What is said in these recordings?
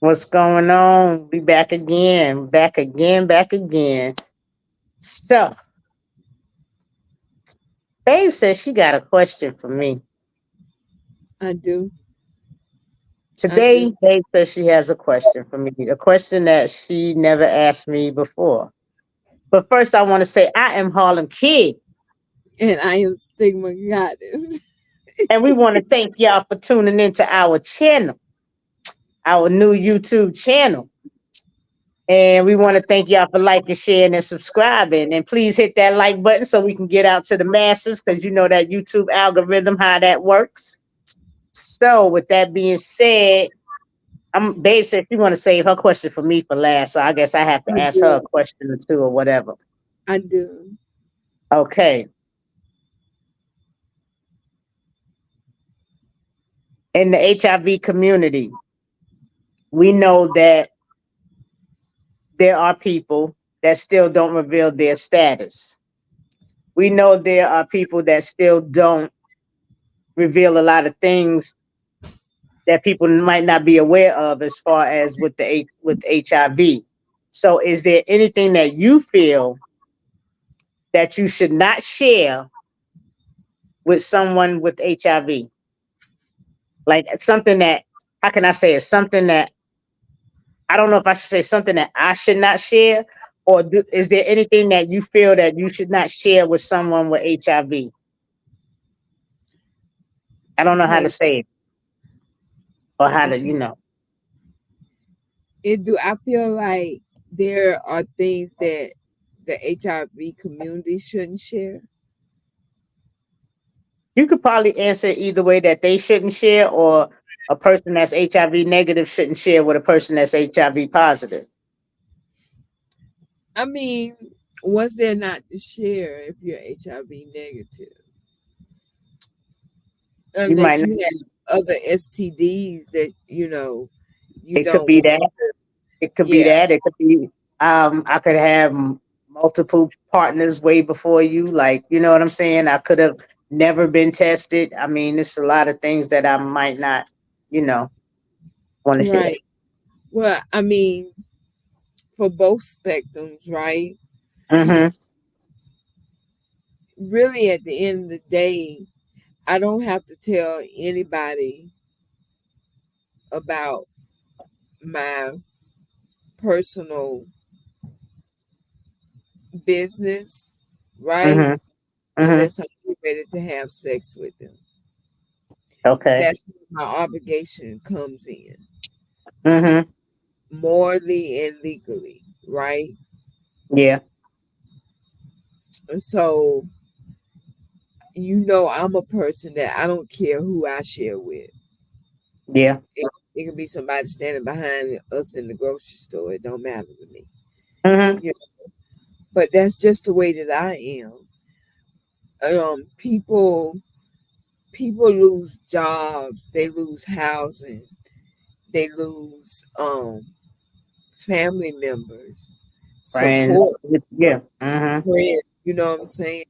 What's going on? We back again, back again, back again. So, Babe says she got a question for me. I do. I Today, do. Babe says she has a question for me, a question that she never asked me before. But first, I want to say I am HarlemKidd, And I am Stigma Goddess. and we want to thank y'all for tuning into our channel, our new YouTube channel. And we want to thank y'all for liking, sharing, and subscribing. And please hit that like button so we can get out to the masses because you know that YouTube algorithm, how that works. So, with that being said, Babe said she want to save her question for me for last. So, I guess I have to I ask her a do. question or two or whatever. I do. Okay. In the HIV community, we know that there are people that still don't reveal their status. We know there are people that still don't reveal a lot of things that people might not be aware of as far as with HIV. So is there anything that you feel that you should not share with someone with HIV? Like something that how can I say it? Something that I don't know if I should say something that I should not share, or is there anything that you feel that you should not share with someone with HIV? I don't know how to Okay. say it or how to, Okay. I feel like there are things that the HIV community shouldn't share? You could probably answer either way that they shouldn't share, or a person that's HIV negative shouldn't share with a person that's HIV positive. I mean, what's there not to share if you're HIV negative? You Unless might not, you have other STDs that, you it could don't be want that. to. It could be Yeah, that. It could be I could have multiple partners way before you. Like, you know what I'm saying? I could have never been tested. I mean, it's a lot of things that I might not, you know, want to share. right. Well, I mean, for both spectrums, right? Mm-hmm. Really, at the end of the day, I don't have to tell anybody about my personal business, right? Mm-hmm. Mm-hmm. Unless I'm ready to have sex with them. Okay. That's where my obligation comes in, Mm-hmm. morally and legally, right? Yeah. And so, I'm a person that I don't care who I share with. Yeah. It could be somebody standing behind us in the grocery store. It don't matter to me. Mm-hmm. You But that's just the way that I am. People lose jobs, they lose housing, they lose family members, Friends. support, Yeah. Mm-hmm. friends, you know what I'm saying,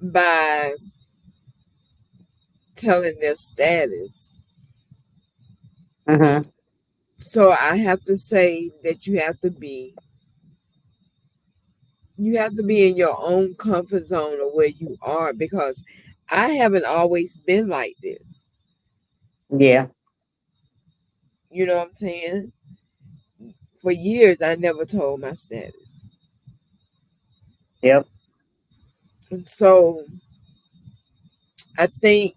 by telling their status. Mm-hmm. So I have to say that you have to be in your own comfort zone of where you are, because I haven't always been like this. Yeah. You know what I'm saying? For years I never told my status. Yep. And so I think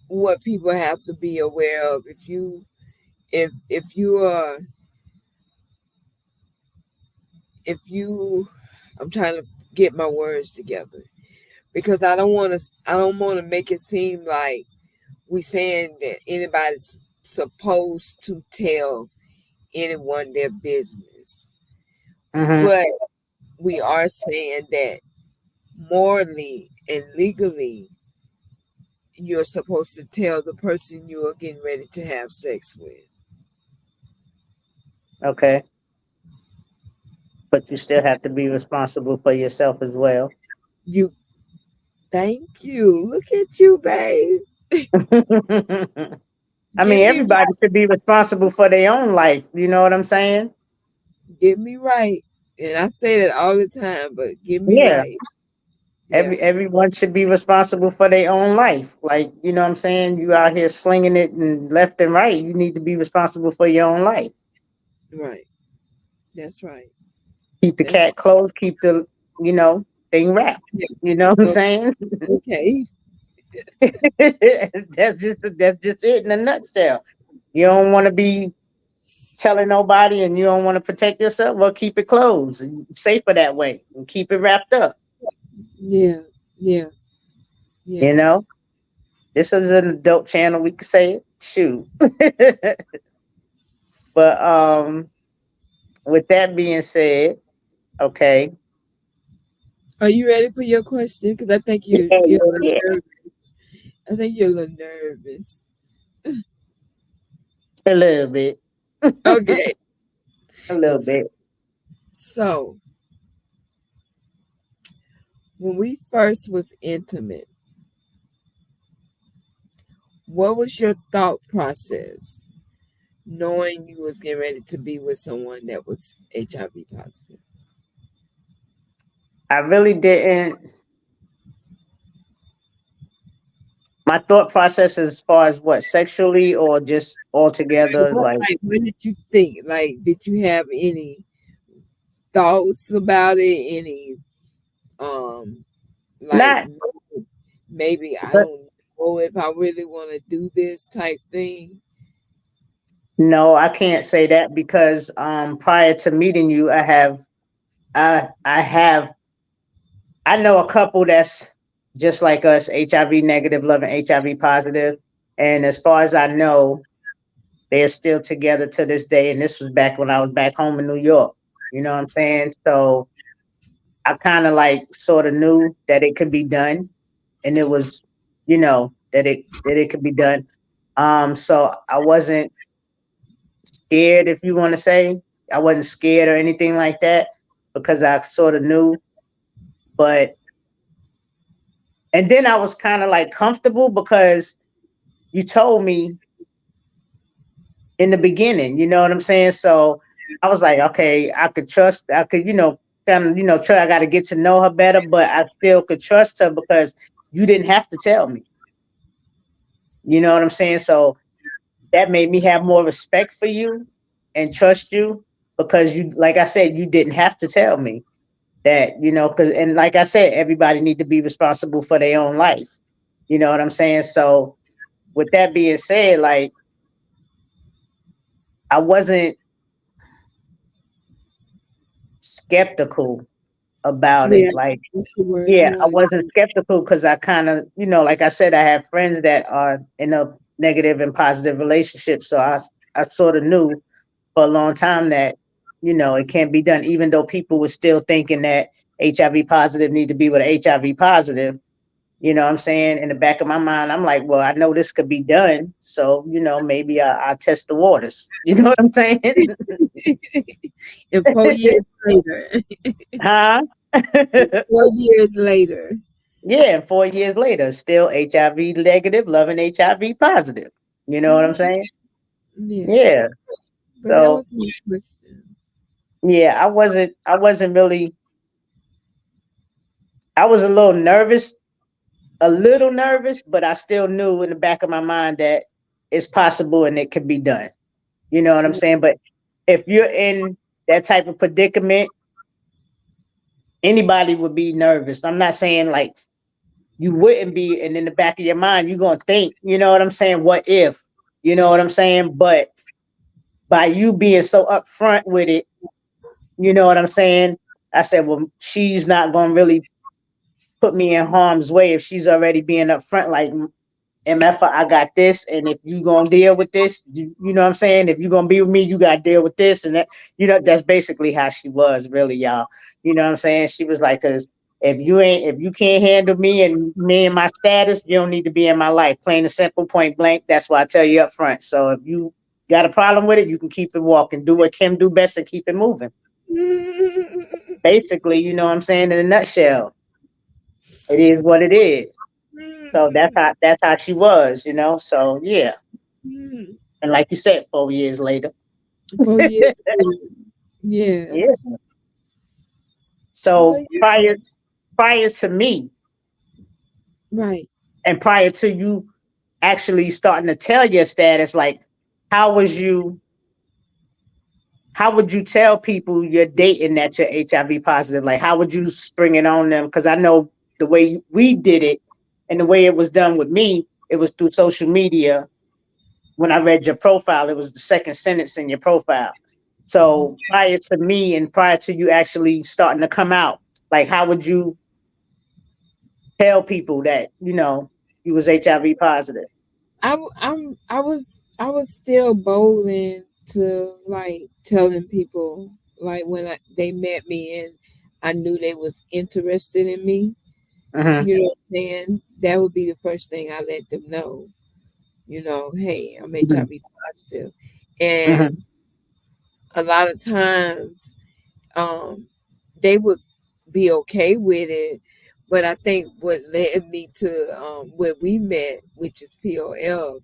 what people have to be aware of, if you I'm trying to get my words together, because I don't want to make it seem like we saying that anybody's supposed to tell anyone their business. Mm-hmm. But we are saying that morally and legally, you're supposed to tell the person you are getting ready to have sex with. Okay. But you still have to be responsible for yourself as well. You Thank you. Look at you, babe. I Get mean, me everybody right. should be responsible for their own life. You know what I'm saying? Get me right. And I say that all the time, but get me Yeah. right. Yeah. Everyone should be responsible for their own life. Like, you know what I'm saying? You out here slinging it and left and right. You need to be responsible for your own life. Right. That's right. Keep the That's cat closed, keep the, you know, thing wrapped. yeah. You know what I'm Oh, saying? okay. That's just it in a nutshell. You don't want to be telling nobody and you don't want to protect yourself, well, keep it closed. Safer that way and keep it wrapped up. Yeah. Yeah. You Yeah. know, this is an adult channel. We could say it. Shoot. But with that being said, okay. Are you ready for your question? Because I think Yeah, you're a yeah, little yeah. nervous. I think you're a little nervous. A little bit. Okay. A little bit. So when we first was intimate, what was your thought process knowing you was getting ready to be with someone that was HIV positive? I really didn't. My thought process as far as what, sexually or just altogether, like, What did you think? Like, did you have any thoughts about it? Any um like not, maybe I but don't know if I really want to do this type thing? no, I can't say that because prior to meeting you, I know a couple that's just like us, HIV negative, loving HIV positive. And as far as I know, they're still together to this day. And this was back when I was back home in New York. You know what I'm saying? So I kind of like sort of knew that it could be done. And it was, that it could be done. So I wasn't scared, if you want to say. I wasn't scared or anything like that because I sort of knew. But and then I was kind of like comfortable because you told me in the beginning, you know what I'm saying? So I was like, okay, I could, kind of, try. I got to get to know her better, but I still could trust her because you didn't have to tell me. You know what I'm saying? So that made me have more respect for you and trust you because you, like I said, you didn't have to tell me that, because, and like I said, everybody need to be responsible for their own life. You know what I'm saying? So with that being said, like I wasn't skeptical about Yeah, it. Like, that's the word I yeah, I wanted. wasn't skeptical because I kind of, like I said, I have friends that are in a negative and positive relationship. So I sort of knew for a long time that, it can't be done, even though people were still thinking that HIV positive need to be with HIV positive. You know what I'm saying? In the back of my mind, I'm like, well, I know this could be done. So, maybe I'll test the waters. You know what I'm saying? And 4 years later, Huh? 4 years later. Yeah, and 4 years later, still HIV negative, loving HIV positive. You know what I'm Mhm. saying? Yeah, Yeah. but that So was my question. yeah, I wasn't really. I was a little nervous, but I still knew in the back of my mind that it's possible and it could be done. You know what I'm saying? But if you're in that type of predicament, anybody would be nervous. I'm not saying like you wouldn't be, and in the back of your mind, you're gonna think, you know what I'm saying? What if? You know what I'm saying? But by you being so upfront with it, you know what I'm saying? I said, well, she's not gonna really put me in harm's way if she's already being upfront, like MF, I got this, and if you gonna deal with this, you know what I'm saying? If you gonna be with me, you gotta deal with this, and that, that's basically how she was, really, y'all. You know what I'm saying? She was like, cause if you can't handle me and my status, you don't need to be in my life. Plain and simple, point blank. That's why I tell you up front. So if you got a problem with it, you can keep it walking. Do what Kim do best and keep it moving. Basically, you know what I'm saying? In a nutshell, it is what it is. So that's how she was, you know. So yeah, Mm, and like you said, 4 years later, 4 years later. yeah. Yes. So But yeah, prior to me, right. and prior to you actually starting to tell your status, like how was you? How would you tell people you're dating that you're HIV positive? Like how would you spring it on them? Because I know the way we did it, and the way it was done with me, it was through social media. When I read your profile, it was the second sentence in your profile. So prior to me and prior to you actually starting to come out, like how would you tell people that you was HIV positive? I was still bold to like telling people like when they met me and I knew they was interested in me. Hmm. You know what I'm saying? That would be the first thing I let them know. Hey, I'm HIV positive, Hmm. and a lot of times, um, they would be okay with it. But I think what led me to where we met, which is POL,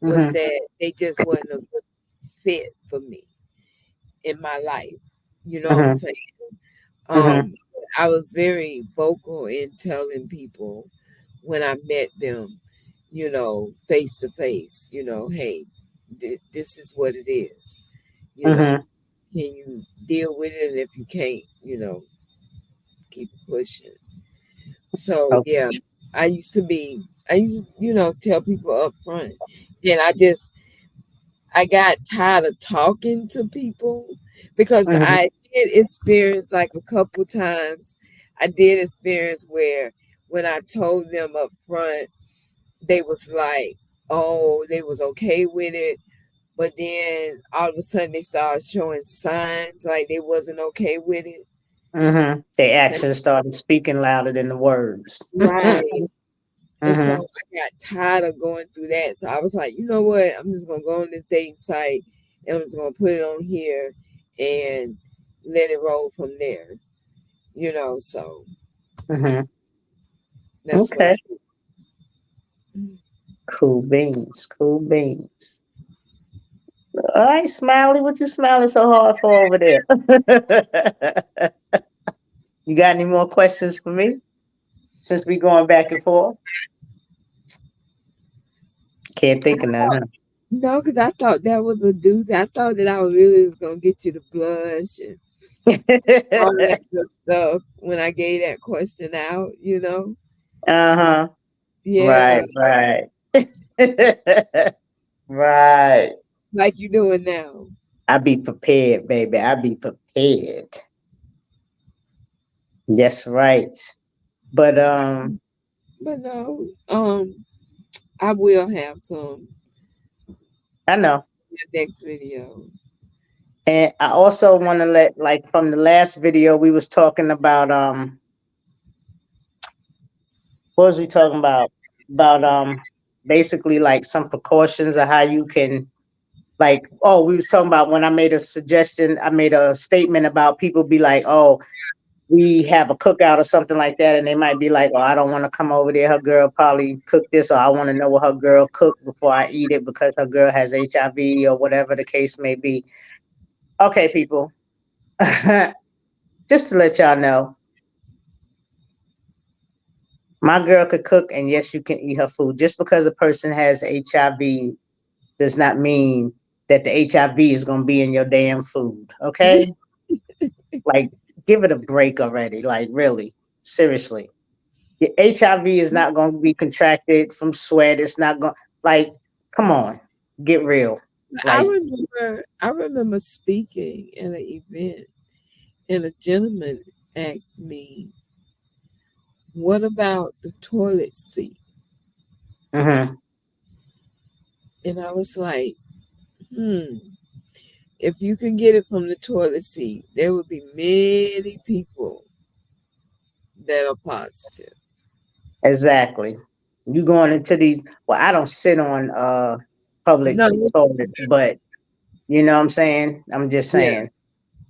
was Hmm. that they just wasn't a good fit for me in my life. You know what I'm Hmm. saying? Hmm. Um, I was very vocal in telling people when I met them, face to face, hey, this is what it is. You know, Hmm. can you deal with it? And if you can't, keep pushing. So Okay. yeah, I used to, tell people up front. And I got tired of talking to people because Hmm. I did experience like a couple times. I did experience where when I told them up front, they was like, oh, they was okay with it. But then all of a sudden they started showing signs like they wasn't okay with it. Hmm. The And, actions started speaking louder than the words. right. And so Hmm. I got tired of going through that. So I was like, you know what? I'm just gonna go on this dating site and I'm just gonna put it on here and let it roll from there. So Hmm. that's what I Okay. Cool beans. Cool beans. All right, Smiley, what you smiling so hard for over there? You got any more questions for me? Since we going back and forth, can't think of none. no, because I thought that was a doozy. I thought that I really was gonna get you to blush and Huh? all that good stuff when I gave that question out. Uh-huh. Yeah, Right, right. Right. like you doing now. I be prepared, baby. I be prepared. That's right. But But no, I will have some I know. in the next video. And I also want to let, like, from the last video we was talking about what was we talking about? About basically like some precautions of how you can, like, oh, we was talking about when I made a suggestion, I made a statement about people be like, oh, we have a cookout or something like that, and they might be like, oh, I don't want to come over there. Her girl probably cooked this, or I want to know what her girl cooked before I eat it because her girl has HIV or whatever the case may be. Okay, people. Just to let y'all know, my girl could cook, and yes, you can eat her food. Just because a person has HIV does not mean that the HIV is going to be in your damn food. Okay? Like, give it a break already. Like, really, seriously. Your HIV is not going to be contracted from sweat. It's not going, like, come on, get real. Like, I remember speaking at an event, and a gentleman asked me, "What about the toilet seat?" mm-hmm, And I was like, "Hmm, if you can get it from the toilet seat, there would be many people that are positive." exactly. You going into these, well, I don't sit on public No, toilets, but you know what I'm saying? I'm just yeah, saying.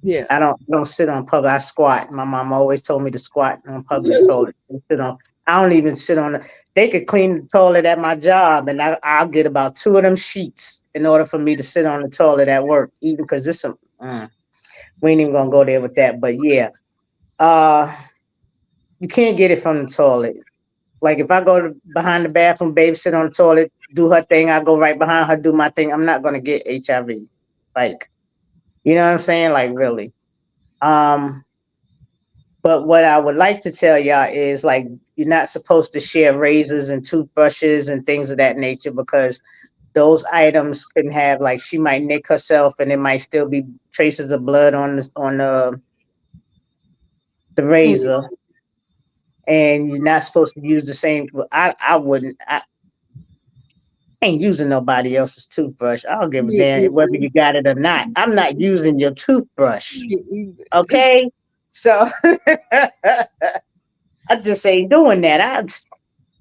yeah. I don't sit on public. I squat. My mom always told me to squat on public toilets. Don't sit on. I don't even sit on the. They could clean the toilet at my job, and I'll get about two of them sheets in order for me to sit on the toilet at work. Even because this some, we ain't even gonna go there with that. But yeah, uh, you can't get it from the toilet. Like if I go to behind the bathroom, baby sit on the toilet, do her thing, I go right behind her, do my thing. I'm not gonna get HIV. Like, you know what I'm saying? Like really. Um, but what I would like to tell y'all is like you're not supposed to share razors and toothbrushes and things of that nature because those items can have like she might nick herself and it might still be traces of blood on the On the- razor, and you're not supposed to use the same. I wouldn't. I ain't using nobody else's toothbrush. I don't give a Me damn whether either. you got it or not. I'm not using your toothbrush. Me either. Okay, so I just ain't doing that.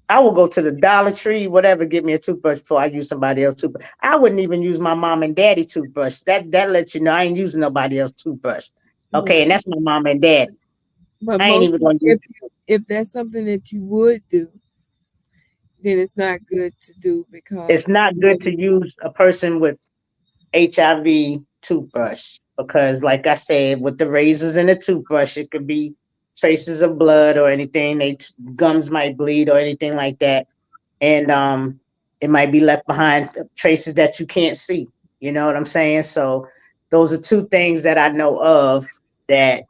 I will go to the Dollar Tree, whatever, get me a toothbrush before I use somebody else's toothbrush. I wouldn't even use my mom and daddy toothbrush. That lets you know I ain't using nobody else's toothbrush. Okay, and Right. that's my mom and daddy. But I ain't even mostly, gonna use. if that's something that you would do, then it's not good to do It's because not good to use a person with HIV toothbrush because, like I said, with the razors and the toothbrush, it could be traces of blood or anything. Gums might bleed or anything like that, and it might be left behind traces that you can't see. You know what I'm saying? So those are two things that I know of that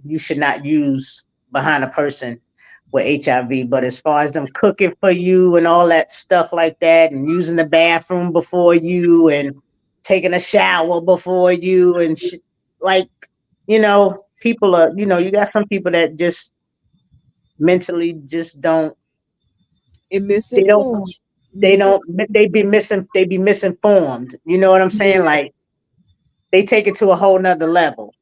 you should not use behind a person with HIV. But as far as them cooking for you and all that stuff like that, and using the bathroom before you, and taking a shower before you, and like, people are, you got some people that just mentally just don't, it they don't, misinformed. they Misin don't, they be misinformed. You know what I'm saying? Yeah, Like they take it to a whole nother level,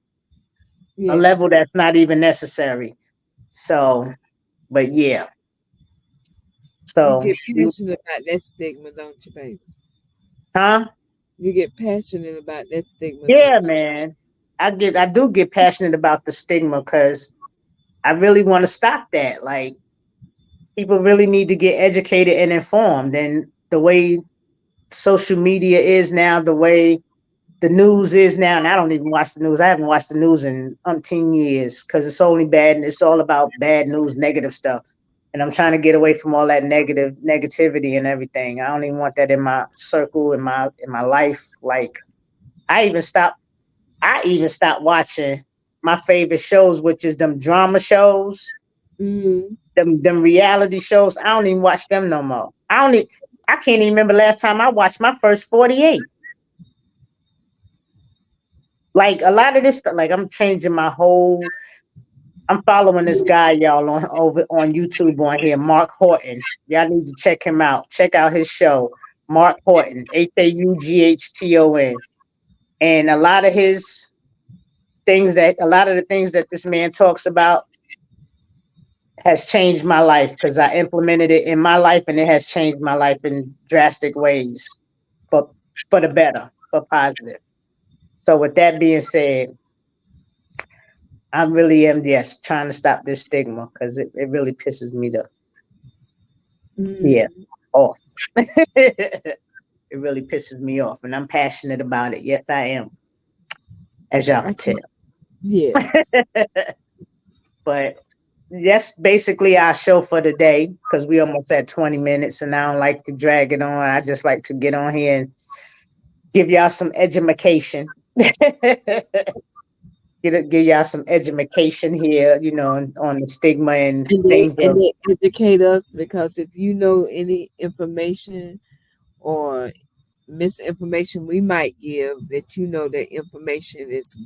a yeah. level that's not even necessary. So, but yeah. You So, get passionate about that stigma, don't you, baby? huh? You get passionate about that stigma, Yeah, don't you? man. I do get passionate about the stigma because I really want to stop that. Like, people really need to get educated and informed. And the way social media is now, the way the news is now, and I don't even watch the news. I haven't watched the news in umpteen years because it's only bad, and it's all about bad news, negative stuff. And I'm trying to get away from all that negativity and everything. I don't even want that in my circle, in my life. Like I even stopped watching my favorite shows, which is them drama shows, Mm, them reality shows. I don't even watch them no more. I can't even remember last time I watched my first 48. Like a lot of this stuff, like I'm changing my whole. I'm following this guy, y'all, on over on YouTube on here, Mark Horton. Y'all need to check him out. Check out his show, Mark Horton, Haughton. And a lot of the things that this man talks about has changed my life because I implemented it in my life and it has changed my life in drastic ways for for the better, for positive. So with that being said, I really am, yes, trying to stop this stigma because it really pisses me the, yeah, mm. off. It really pisses me off and I'm passionate about it. Yes, I am, as y'all I can can, tell. yes. But that's basically our show for today because we almost at 20 minutes and I don't like to drag it on. I just like to get on here and give y'all some education. Give y'all some education here, on the stigma and things And of. they educate us because if you know any information or misinformation we might give that you know that information is,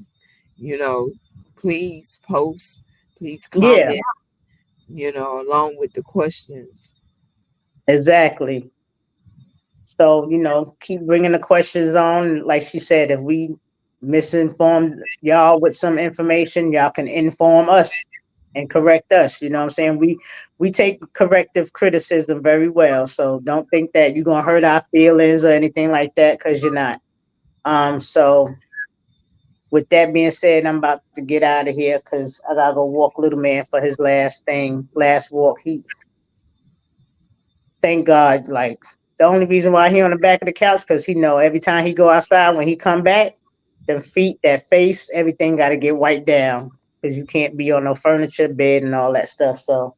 you know, please post, please Yeah, comment, along with the questions. exactly. So, keep bringing the questions on. Like she said, if we misinformed y'all with some information, y'all can inform us and correct us. You know what I'm saying? We take corrective criticism very well. So don't think that you're gonna hurt our feelings or anything like that, because you're not. So With that being said, I'm about to get out of here because I gotta go walk little man for his last walk. He, thank God, like the only reason why he on the back of the couch because he know every time he go outside when he come back, the feet, that face, everything got to get wiped down because you can't be on no furniture, bed, and all that stuff. So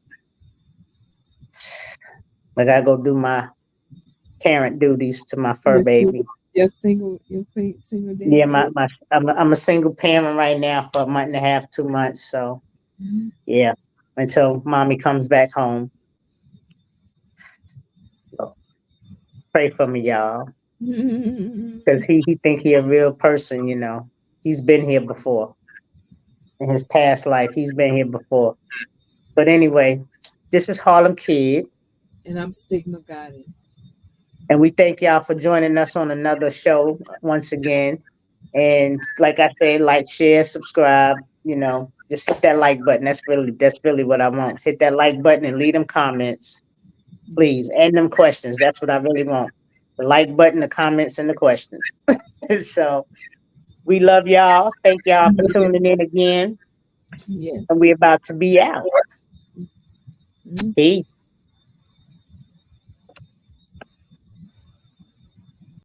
I gotta go do my parent duties to my fur You're baby. single Yeah, dad. I'm a single parent right now for a month and a half, 2 months. So yeah, until mommy comes back home. So pray for me, y'all, because he think he a real person. He's been here before in his past life. He's been here before. But anyway, this is Harlem Kid, And I'm Stigma Goddess. and we thank y'all for joining us on another show once again. And like I said, like, share, subscribe. Just hit that like button. That's really what I want. Hit that like button and leave them comments, Yeah. please, and them questions. That's what I really want. The like button, the comments, and the questions. So we love y'all. Thank y'all for tuning in again, Yes. and we about to be out. Mhm. Peace.